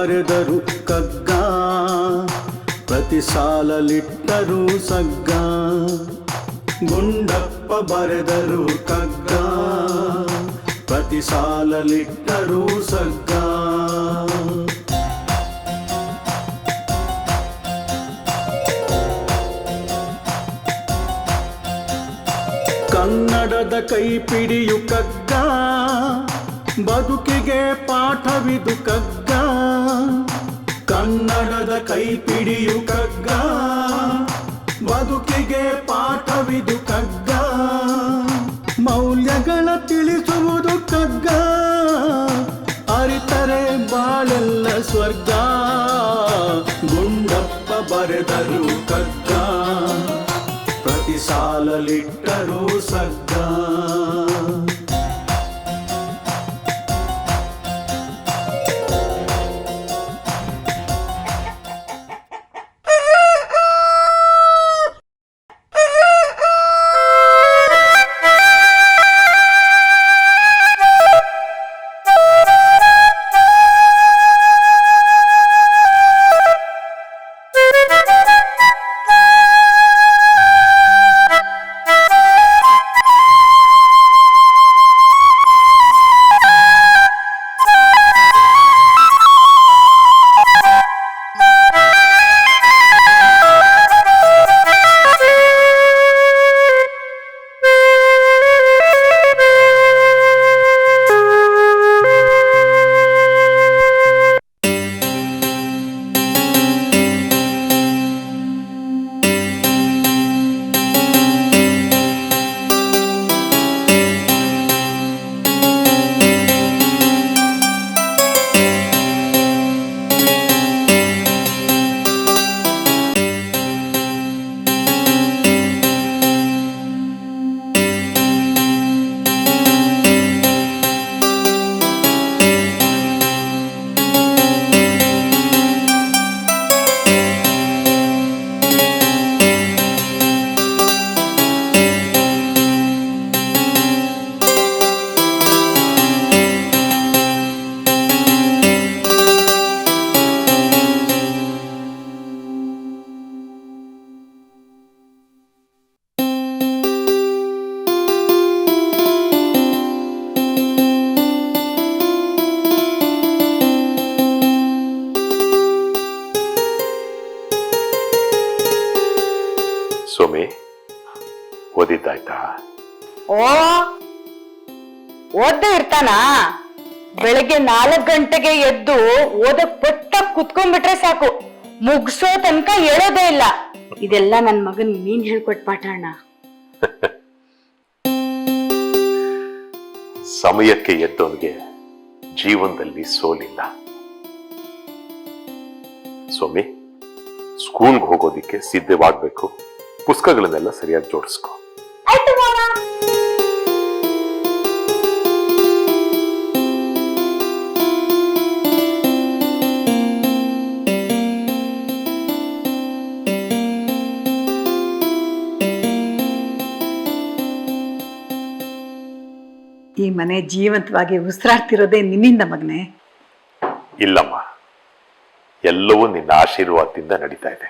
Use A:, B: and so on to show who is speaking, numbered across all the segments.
A: ಬರೆದರು ಕಗ್ಗ, ಪ್ರತಿ ಸಾಲಲಿಟ್ಟರು ಸಗ್ಗ. ಗುಂಡಪ್ಪ ಬರೆದರು ಕಗ್ಗ, ಪ್ರತಿ ಸಾಲಲಿಟ್ಟರು ಸಗ್ಗ. ಕನ್ನಡದ ಕೈಪಿಡಿಯು ಕಗ್ಗ, ಬದುಕಿಗೆ ಪಾಠವಿದು ಕಗ್ಗ. ಕನ್ನಡದ ಕೈಪಿಡಿಯು ಕಗ್ಗ, ಬದುಕಿಗೆ ಪಾಠವಿದು ಕಗ್ಗ. ಮೌಲ್ಯಗಳ ತಿಳಿಸುವುದು ಕಗ್ಗ, ಅರಿತರೆ ಬಾಳೆಲ್ಲ ಸ್ವರ್ಗ. ಗುಂಡಪ್ಪ ಬರೆದರು ಕಗ್ಗ, ಪ್ರತಿ ಸಾಲಲಿಟ್ಟರು ಸಗ್ಗ.
B: ಸೋಮಿ, ಓದಿದ್ದಾಯ್ತಾ?
C: ಓದ್ದೇ ಇರ್ತಾನ? ಬೆಳಗ್ಗೆ 4 ಗಂಟೆಗೆ ಎದ್ದು ಓದಕ್ ಪಟ್ಟ ಕುತ್ಕೊಂಡ್ಬಿಟ್ರೆ ಸಾಕು, ಮುಗ್ಸೋ ತನಕ ಹೇಳೋದೇ ಇಲ್ಲ. ಇದೆಲ್ಲ ನನ್ ಮಗನ್ ನೀನ್ ಹೇಳ್ಕೊಟ್ ಪಾಠ ಅಣ್ಣ.
B: ಸಮಯಕ್ಕೆ ಎದ್ದವನಿಗೆ ಜೀವನದಲ್ಲಿ ಸೋಲಿಲ್ಲ. ಸೋಮಿ, ಸ್ಕೂಲ್ಗೆ ಹೋಗೋದಿಕ್ಕೆ ಸಿದ್ಧವಾಗಬೇಕು. ಪುಸ್ತಕಗಳನ್ನೆಲ್ಲ ಸರಿಯಾಗಿ ಜೋಡಿಸ್ಕೊ.
C: ಆಯ್ತು ಮಾಮ.
D: ಈ ಮನೆ ಜೀವಂತವಾಗಿ ಉಸಿರಾಡ್ತಿರೋದೇ ನಿನ್ನಿಂದ ಮಗನೇ.
B: ಇಲ್ಲಮ್ಮ, ಎಲ್ಲವೂ ನಿನ್ನ ಆಶೀರ್ವಾದದಿಂದ ನಡೀತಾ ಇದೆ.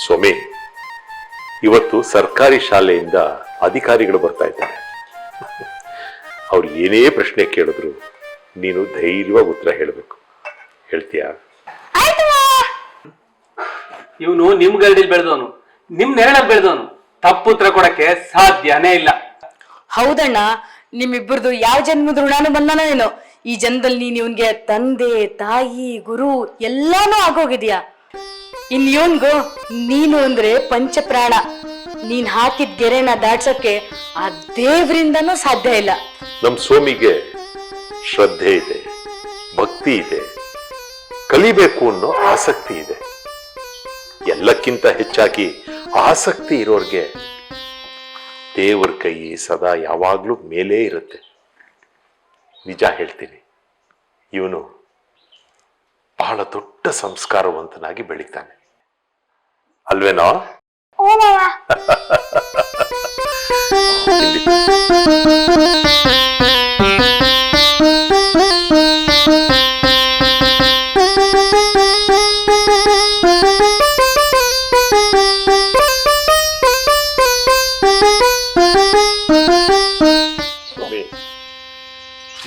B: ಸೋಮಿ, ಇವತ್ತು ಸರ್ಕಾರಿ ಶಾಲೆಯಿಂದ ಅಧಿಕಾರಿಗಳು ಬರ್ತಾ ಇದ್ದಾರೆ. ಅವ್ರು ಏನೇ ಪ್ರಶ್ನೆ ಕೇಳಿದ್ರು ನೀನು ಧೈರ್ಯವಾಗಿ ಉತ್ತರ ಹೇಳಬೇಕು. ಹೇಳ್ತೀಯಾ?
E: ಇವನು ನಿಮ್ ಗರಡಿಲ್ ಬೆಳೆದವನು, ನಿಮ್ ನೆರಳಲ್ಲಿ ಬೆಳೆದವನು. ತಪ್ಪು ಉತ್ತರ ಕೊಡಕ್ಕೆ ಸಾಧ್ಯನೇ ಇಲ್ಲ.
C: ಹೌದಣ್ಣ, ನಿಮ್ಮಿಬ್ಬರದು ಯಾವ ಜನ್ಮದ ಋಣಾನು ಬಂದಾನೋ ಏನೋ. ಈ ಜನ್ಮದಲ್ಲಿ ನೀನ್ ಇವನ್ಗೆ ತಂದೆ, ತಾಯಿ, ಗುರು ಎಲ್ಲಾನು ಆಗೋಗಿದ್ಯಾ. ಇನ್ ಇವನ್ಗು ನೀನು ಅಂದ್ರೆ ಪಂಚಪ್ರಾಣ. ನೀನ್ ಹಾಕಿದ ಗೆರೆನ ದಾಟ್ಸಕ್ಕೆ ಆ ದೇವ್ರಿಂದನೂ ಸಾಧ್ಯ ಇಲ್ಲ.
B: ನಮ್ ಸೋಮಿಗೆ ಶ್ರದ್ಧೆ ಇದೆ, ಭಕ್ತಿ ಇದೆ, ಕಲಿಬೇಕು ಅನ್ನೋ ಆಸಕ್ತಿ ಇದೆ. ಎಲ್ಲಕ್ಕಿಂತ ಹೆಚ್ಚಾಗಿ ಆಸಕ್ತಿ ಇರೋರ್ಗೆ ದೇವರ ಕೈ ಸದಾ ಯಾವಾಗ್ಲೂ ಮೇಲೇ ಇರುತ್ತೆ. ನಿಜ ಹೇಳ್ತೀನಿ, ಇವನು ಬಹಳ ದೊಡ್ಡ ಸಂಸ್ಕಾರವಂತನಾಗಿ ಬೆಳೀತಾನೆ, ಅಲ್ವೇನೋ?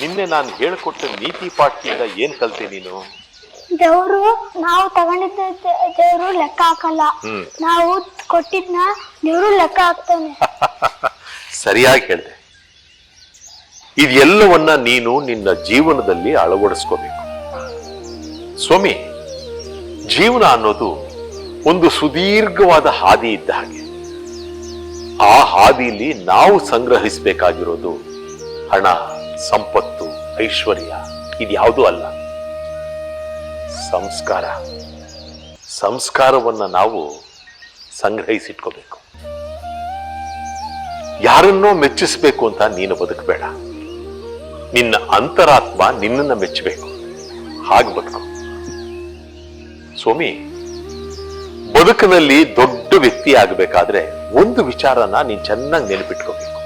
B: ನಿನ್ನೆ ನಾನು ಹೇಳ್ಕೊಟ್ಟ ನೀತಿ ಪಾಠದಿಂದ ಏನ್ ಕಲ್ತೆ ನೀನು?
F: ದೇವ್ರು ನಾವು ತಗೊಂಡಿದ್ದ ದೇವ್ರು ಲೆಕ್ಕ ಹಾಕಲ್ಲ, ನಾವು ಕೊಟ್ಟಿದ್ನ ದೇವ್ರು ಲೆಕ್ಕ ಹಾಕ್ತಾನೆ.
B: ಸರಿಯಾಗಿ ಹೇಳ್ದೆ. ಇದೆಲ್ಲವನ್ನ ನೀನು ನಿನ್ನ ಜೀವನದಲ್ಲಿ ಅಳವಡಿಸ್ಕೋಬೇಕು ಸ್ವಾಮಿ. ಜೀವನ ಅನ್ನೋದು ಒಂದು ಸುದೀರ್ಘವಾದ ಹಾದಿ ಇದ್ದ ಹಾಗೆ. ಆ ಹಾದಿಯಲ್ಲಿ ನಾವು ಸಂಗ್ರಹಿಸಬೇಕಾಗಿರೋದು ಹಣ, ಸಂಪತ್ತು, ಐಶ್ವರ್ಯ ಇದ್ಯಾವುದೂ ಅಲ್ಲ, ಸಂಸ್ಕಾರ. ಸಂಸ್ಕಾರವನ್ನ ನಾವು ಸಂಗ್ರಹಿಸಿಟ್ಕೋಬೇಕು. ಯಾರನ್ನೋ ಮೆಚ್ಚಿಸ್ಬೇಕು ಅಂತ ನೀನು ಬದುಕಬೇಡ. ನಿನ್ನ ಅಂತರಾತ್ಮ ನಿನ್ನನ್ನು ಮೆಚ್ಚಬೇಕು, ಹಾಗೆ ಬದುಕು ಸ್ವಾಮಿ. ಬದುಕಿನಲ್ಲಿ ದೊಡ್ಡ ವ್ಯಕ್ತಿ ಆಗಬೇಕಾದ್ರೆ ಒಂದು ವಿಚಾರನ ನೀನ್ ಚೆನ್ನಾಗಿ ನೆನಪಿಟ್ಕೋಬೇಕು.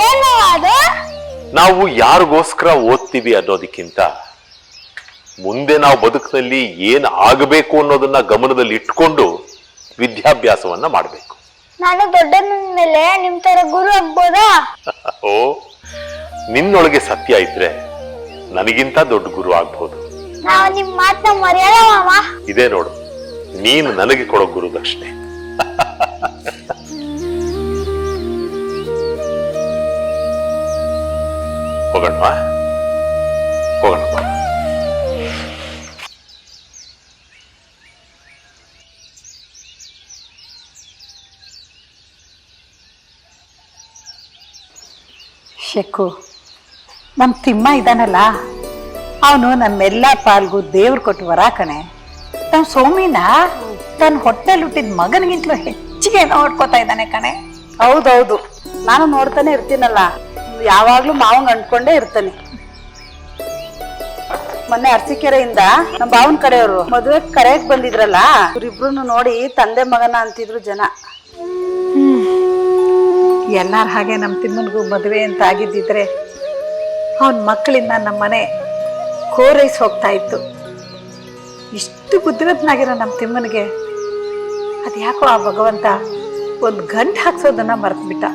F: ಏನು ಅದು?
B: ನಾವು ಯಾರಿಗೋಸ್ಕರ ಓದ್ತೀವಿ ಅನ್ನೋದಕ್ಕಿಂತ ಮುಂದೆ ನಾವು ಬದುಕಿನಲ್ಲಿ ಏನ್ ಆಗಬೇಕು ಅನ್ನೋದನ್ನ ಗಮನದಲ್ಲಿ ಇಟ್ಕೊಂಡು ವಿದ್ಯಾಭ್ಯಾಸವನ್ನ ಮಾಡಬೇಕು.
F: ನಾನು ದೊಡ್ಡ ಮೇಲೆ ನಿಮ್ ತರ ಗುರು ಆಗ್ಬೋದಾ?
B: ಓ, ನಿನ್ನೊಳಗೆ ಸತ್ಯ ಇದ್ರೆ ನನಗಿಂತ ದೊಡ್ಡ ಗುರು ಆಗ್ಬಹುದು.
F: ನಾವು ನಿಮ್ ಮಾತನ್ನ ಮರೆಯಲ್ಲ ಮಾಮ.
B: ಇದೇ ನೋಡು, ನೀನು ನನಗೆ ಕೊಡೋ ಗುರು ದಕ್ಷಿಣೆ. ಹೋಗೋಣ ಹೋಗೋಣ.
D: ಶೆಕ್ಕು, ನಮ್ಮ ತಿಮ್ಮ ಇದ್ದಾನಲ್ಲ, ಅವನು ನಮ್ಮೆಲ್ಲ ಪಾಲ್ಗೂ ದೇವ್ರು ಕೊಟ್ಟು ವರ ಕಣೆ. ನಮ್ಮ ಸೋಮಿನ ತನ್ನ ಹೊಟ್ಟೆಲ್ ಹುಟ್ಟಿದ ಮಗನಿಗಿಂತಲೂ ಹೆಚ್ಚಿಗೆ ನೋಡ್ಕೋತಾ ಇದ್ದಾನೆ ಕಣೆ.
C: ಹೌದೌದು, ನಾನು ನೋಡ್ತಾನೆ ಇರ್ತೀನಲ್ಲ, ಯಾವಾಗ್ಲೂ ಮಾವಂಗ್ ಅಂಟ್ಕೊಂಡೇ ಇರ್ತಾನೆ. ಮೊನ್ನೆ ಅರಸೀಕೆರೆಯಿಂದ ನಮ್ಮ ಬಾವನ್ ಕಡೆಯವರು ಮದುವೆ ಕರೆಯಕ್ ಬಂದಿದ್ರಲ್ಲ, ಇವ್ರಿಬ್ರು ನೋಡಿ ತಂದೆ ಮಗನ ಅಂತಿದ್ರು ಜನ.
D: ಎಲ್ಲಾರ ಹಾಗೆ ನಮ್ಮ ತಿಮ್ಮನಿಗೂ ಮದುವೆ ಅಂತ ಆಗಿದ್ದಿದ್ರೆ ಅವನ ಮಕ್ಕಳಿಂದ ನಮ್ಮ ಮನೆ ಕೋರೈಸಿ ಹೋಗ್ತಾ ಇತ್ತು. ಇಷ್ಟು ಬುದ್ಧಿವಂತನಾಗಿರೋ ನಮ್ಮ ತಿಮ್ಮನಿಗೆ ಅದ್ಯಾಕೋ ಆ ಭಗವಂತ ಒಂದು ಗಂಟು ಹಾಕ್ಸೋದನ್ನ ಮರೆತುಬಿಟ್ಟ.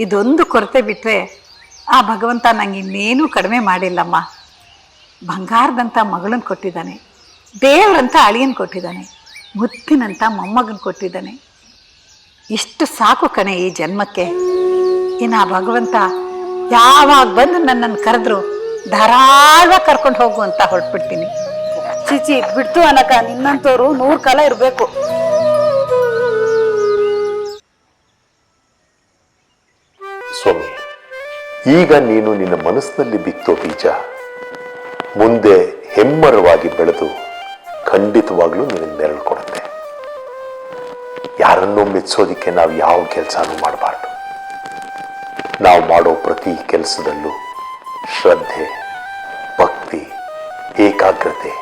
D: ಇದೊಂದು ಕೊರತೆ ಬಿಟ್ಟರೆ ಆ ಭಗವಂತ ನಂಗೆ ಇನ್ನೇನೂ ಕಡಿಮೆ ಮಾಡಿಲ್ಲಮ್ಮ. ಬಂಗಾರದಂಥ ಮಗಳನ್ನ ಕೊಟ್ಟಿದ್ದಾನೆ, ದೇವ್ರಂಥ ಅಳಿಯನ್ ಕೊಟ್ಟಿದ್ದಾನೆ, ಮುತ್ತಿನಂಥ ಮೊಮ್ಮಗನ್ ಕೊಟ್ಟಿದ್ದಾನೆ. ಇಷ್ಟು ಸಾಕು ಕಣೆ ಈ ಜನ್ಮಕ್ಕೆ. ಇನ್ನು ಆ ಭಗವಂತ ಯಾವಾಗ ಬಂದು ನನ್ನನ್ನು ಕರೆದ್ರು ಧಾರಾಳವಾಗಿ ಕರ್ಕೊಂಡು ಹೋಗು ಅಂತ ಹೊರಟ್ಬಿಡ್ತೀನಿ.
C: ಚಿಚಿ ಬಿಡ್ತು ಅನಕ, ನಿನ್ನಂತವ್ರು 100 ಕಾಲ ಇರ್ಬೇಕು.
B: ಸ್ವಾಮಿ, ಈಗ ನೀನು ನಿನ್ನ ಮನಸ್ಸಿನಲ್ಲಿ ಬಿತ್ತೋ ಬೀಜ ಮುಂದೆ ಹೆಮ್ಮರವಾಗಿ ಬೆಳೆದು ಖಂಡಿತವಾಗ್ಲೂ ನಿನಗೆ ನೆರಳು ಕೊಡುತ್ತೆ. ಯಾರನ್ನೂ ಮೆಚ್ಚೋದಿಕ್ಕೆ ನಾವು ಯಾವ ಕೆಲಸನೂ ಮಾಡಬಾರ್ದು. ನಾವು ಮಾಡೋ ಪ್ರತಿ ಕೆಲಸದಲ್ಲೂ ಶ್ರದ್ಧೆ, ಭಕ್ತಿ, ಏಕಾಗ್ರತೆ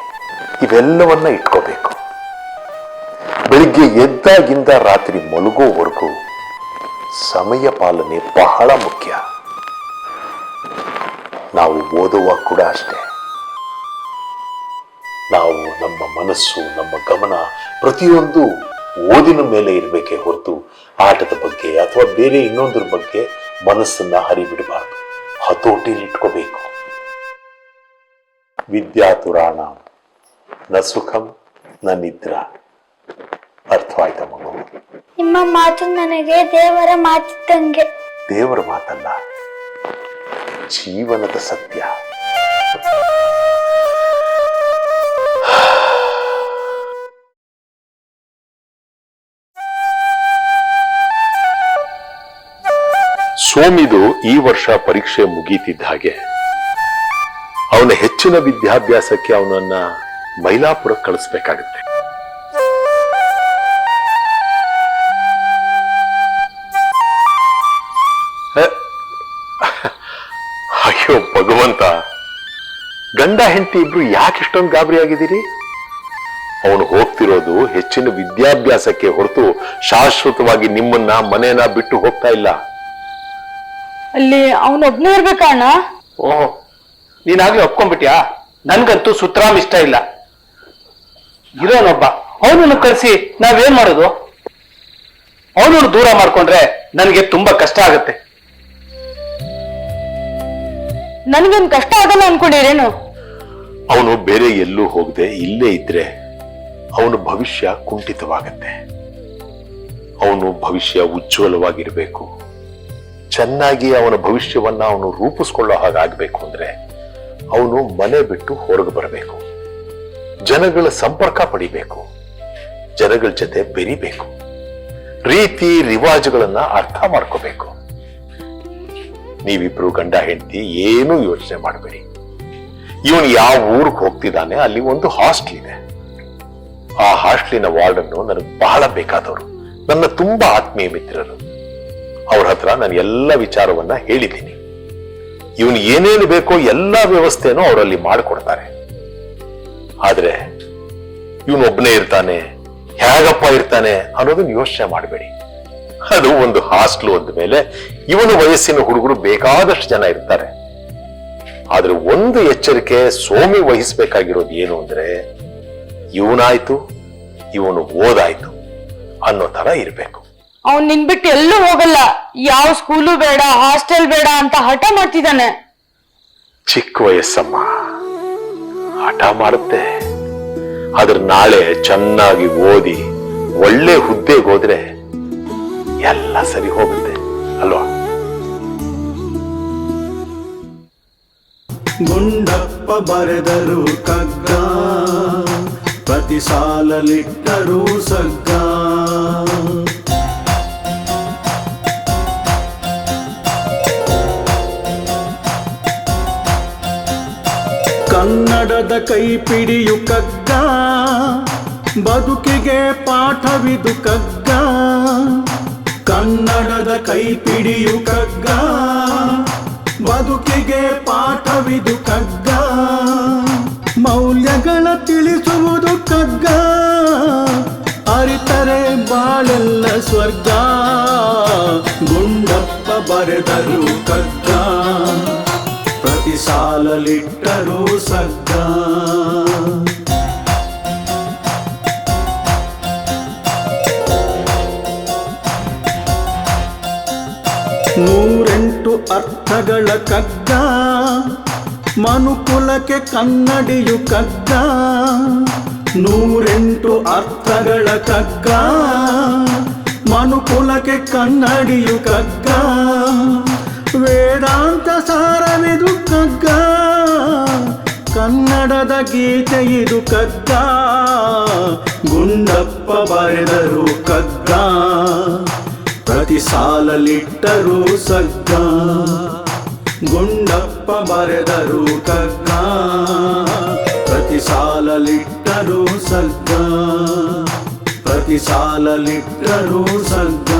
B: ಇವೆಲ್ಲವನ್ನ ಇಟ್ಕೋಬೇಕು. ಬೆಳಿಗ್ಗೆ ಎದ್ದಾಗಿಂದ ರಾತ್ರಿ ಮಲಗೋವರೆಗೂ ಸಮಯ ಪಾಲನೆ ಬಹಳ ಮುಖ್ಯ. ನಾವು ಓದುವಾಗ ಕೂಡ ಅಷ್ಟೇ. ನಾವು ನಮ್ಮ ಮನಸ್ಸು, ನಮ್ಮ ಗಮನ ಪ್ರತಿಯೊಂದು ಓದಿನ ಮೇಲೆ ಇರಬೇಕೇ ಹೊರತು ಆಟದ ಬಗ್ಗೆ ಅಥವಾ ಬೇರೆ ಇನ್ನೊಂದ್ರ ಬಗ್ಗೆ ಮನಸ್ಸನ್ನ ಹರಿಬಿಡಬಾರ್ದು. ಹತೋಟಿಲಿ ಇಟ್ಕೋಬೇಕು. ವಿದ್ಯಾತುರಾಣ ನ ಸುಖಂ ನ ನಿದ್ರಾ. ಅರ್ಥವಾಯ್ತಾ ಮಗು?
F: ನಿಮ್ಮ ಮಾತು ನನಗೆ ದೇವರ ಮಾತಿದ್ದಂಗೆ.
B: ದೇವರ ಮಾತಲ್ಲ, ಜೀವನದ ಸತ್ಯ. ಸೋಮಿದು ಈ ವರ್ಷ ಪರೀಕ್ಷೆ ಮುಗೀತಿದ್ದ ಹಾಗೆ ಅವನ ಹೆಚ್ಚಿನ ವಿದ್ಯಾಭ್ಯಾಸಕ್ಕೆ ಅವನನ್ನ ಮೈಲಾಪುರ ಕಳಿಸ್ಬೇಕಾಗುತ್ತೆ. ಅಯ್ಯೋ ಭಗವಂತ, ಗಂಡ ಹೆಂಡತಿ ಇಬ್ರು ಯಾಕೆ ಇಷ್ಟೊಂದು ಗಾಬರಿ ಆಗಿದ್ದೀರಿ? ಅವನು ಹೋಗ್ತಿರೋದು ಹೆಚ್ಚಿನ ವಿದ್ಯಾಭ್ಯಾಸಕ್ಕೆ ಹೊರತು ಶಾಶ್ವತವಾಗಿ ನಿಮ್ಮನ್ನ ಮನೇನ ಬಿಟ್ಟು ಹೋಗ್ತಾ ಇಲ್ಲ.
C: ಅಲ್ಲಿ ಅವನೊಬ್ನೇ ಇರ್ಬೇಕಾ ಅಣ್ಣ?
E: ಓಹೋ, ನೀನಾಗ್ಲೇ ಒಪ್ಕೊಂಡ್ಬಿಟ್ಯಾ? ನನ್ಗಂತೂ ಸುತರಾಮ್ ಇಷ್ಟ ಇಲ್ಲ. ಇರೋನೊಬ್ಬ, ಅವನನ್ನು ಕಳಿಸಿ ನಾವೇನ್ ಮಾಡೋದು? ಅವನನ್ನು ದೂರ ಮಾಡ್ಕೊಂಡ್ರೆ ನನಗೆ ತುಂಬಾ ಕಷ್ಟ ಆಗುತ್ತೆ.
C: ನನ್ಗೇನ್ ಕಷ್ಟ ಆಗಲ್ಲ ಅನ್ಕೊಂಡಿರೇನು?
B: ಅವನು ಬೇರೆ ಎಲ್ಲೂ ಹೋಗದೆ ಇಲ್ಲೇ ಇದ್ರೆ ಅವನ ಭವಿಷ್ಯ ಕುಂಠಿತವಾಗತ್ತೆ. ಅವನು ಭವಿಷ್ಯ ಉಜ್ವಲವಾಗಿರ್ಬೇಕು, ಚೆನ್ನಾಗಿ ಅವನ ಭವಿಷ್ಯವನ್ನ ಅವನು ರೂಪಿಸ್ಕೊಳ್ಳೋ ಹಾಗಾಗ್ಬೇಕು ಅಂದ್ರೆ ಅವನು ಮನೆ ಬಿಟ್ಟು ಹೊರಗೆ ಬರಬೇಕು, ಜನಗಳ ಸಂಪರ್ಕ ಪಡಿಬೇಕು, ಜನಗಳ ಜೊತೆ ಬೆರಿಬೇಕು, ರೀತಿ ರಿವಾಜುಗಳನ್ನ ಅರ್ಥ ಮಾಡ್ಕೋಬೇಕು. ನೀವಿಬ್ರು ಗಂಡ ಹೆಂಡತಿ ಏನೂ ಯೋಚನೆ ಮಾಡಬೇಡಿ. ಇವನು ಯಾವ ಊರಿಗೆ ಹೋಗ್ತಿದ್ದಾನೆ ಅಲ್ಲಿ ಒಂದು ಹಾಸ್ಟೆಲ್ ಇದೆ. ಆ ಹಾಸ್ಟೆಲಿನ ವಾರ್ಡನ್ನು ನನಗೆ ಬಹಳ ಬೇಕಾದವರು, ನನ್ನ ತುಂಬಾ ಆತ್ಮೀಯ ಮಿತ್ರರು. ಅವ್ರ ಹತ್ರ ನಾನು ಎಲ್ಲ ವಿಚಾರವನ್ನ ಹೇಳಿದ್ದೀನಿ. ಇವನು ಏನೇನು ಬೇಕೋ ಎಲ್ಲ ವ್ಯವಸ್ಥೆನೂ ಅವರಲ್ಲಿ ಮಾಡಿಕೊಡ್ತಾರೆ. ಆದ್ರೆ ಇವನೊಬ್ಬನೇ ಇರ್ತಾನೆ, ಹೇಗಪ್ಪ ಇರ್ತಾನೆ ಅನ್ನೋದನ್ನ ಯೋಚನೆ ಮಾಡಬೇಡಿ. ಅದು ಒಂದು ಹಾಸ್ಟೆಲ್ ಅಂದ ಮೇಲೆ ಇವನ ವಯಸ್ಸಿನ ಹುಡುಗರು ಬೇಕಾದಷ್ಟು ಜನ ಇರ್ತಾರೆ. ಆದ್ರೆ ಒಂದು ಎಚ್ಚರಿಕೆ ಸೋಮಿ ವಹಿಸ್ಬೇಕಾಗಿರೋದು ಏನು ಅಂದ್ರೆ, ಇವನಾಯ್ತು ಇವನು ಓದಾಯ್ತು ಅನ್ನೋ ತರ ಇರ್ಬೇಕು.
C: ಅವ್ನ್ ನಿನ್ ಬಿಟ್ಟು ಎಲ್ಲೂ ಹೋಗಲ್ಲ, ಯಾವ ಸ್ಕೂಲು ಬೇಡ ಹಾಸ್ಟೆಲ್ ಬೇಡ ಅಂತ ಹಠ ಮಾಡ್ತಿದ್ದಾನೆ.
B: ಚಿಕ್ಕ ವಯಸ್ಸಮ್ಮ, ಹಠ ಮಾಡುತ್ತೆ. ಆದ್ರೆ ನಾಳೆ ಚೆನ್ನಾಗಿ ಓದಿ ಒಳ್ಳೆ ಹುದ್ದೆಗೆ ಹೋದ್ರೆ ಎಲ್ಲ ಸರಿ ಹೋಗುತ್ತೆ ಅಲ್ವಾ?
A: ಗುಂಡಪ್ಪ ಬರೆದರು ಕಗ್ಗ, ಪ್ರತಿ ಸಾಲಲಿಟ್ಟರು ಸಗ್ಗ. ಕನ್ನಡದ ಕೈಪಿಡಿಯು ಕಗ್ಗ, ಬದುಕಿಗೆ ಪಾಠವಿದು ಕಗ್ಗ. ಕನ್ನಡದ ಕೈಪಿಡಿಯು ಕಗ್ಗ, ಬದುಕಿಗೆ ಪಾಠವಿದು ಕಗ್ಗ. ಮೌಲ್ಯಗಳ ತಿಳಿಸುವುದು ಕಗ್ಗ, ಅರಿತರೆ ಬಾಳೆಲ್ಲ ಸ್ವರ್ಗ. ಗುಂಡಪ್ಪ ಬರೆದರು ಕಗ್ಗ, ಪ್ರತಿ ಸಾಲಲಿಟ್ಟರು ಸಗ್ಗ. ನೂರೆಂಟು ಅರ್ಥಗಳ ಕಗ್ಗ, ಮನುಕುಲಕ್ಕೆ ಕನ್ನಡಿಯು ಕಗ್ಗ. ನೂರೆಂಟು ಅರ್ಥಗಳ ಕಗ್ಗ, ಮನುಕುಲಕ್ಕೆ ಕನ್ನಡಿಯು ಕಗ್ಗ. ವೇದಾಂತ ಸಾರವಿದು ಕಗ್ಗ, ಕನ್ನಡದ ಗೀತೆ ಇದು ಕಗ್ಗ. ಗುಂಡಪ್ಪ ಬರೆದರು ಕಗ್ಗ, ಪ್ರತಿ ಸಾಲಲಿಟ್ಟರು ಸಗ್ಗ. ಗುಂಡಪ್ಪ ಬರೆದರು ಕಗ್ಗ, ಪ್ರತಿ ಸಾಲಲಿಟ್ಟರು ಸಗ್ಗ. ಪ್ರತಿ ಸಾಲಲಿಟ್ಟರು ಸಗ್ಗ.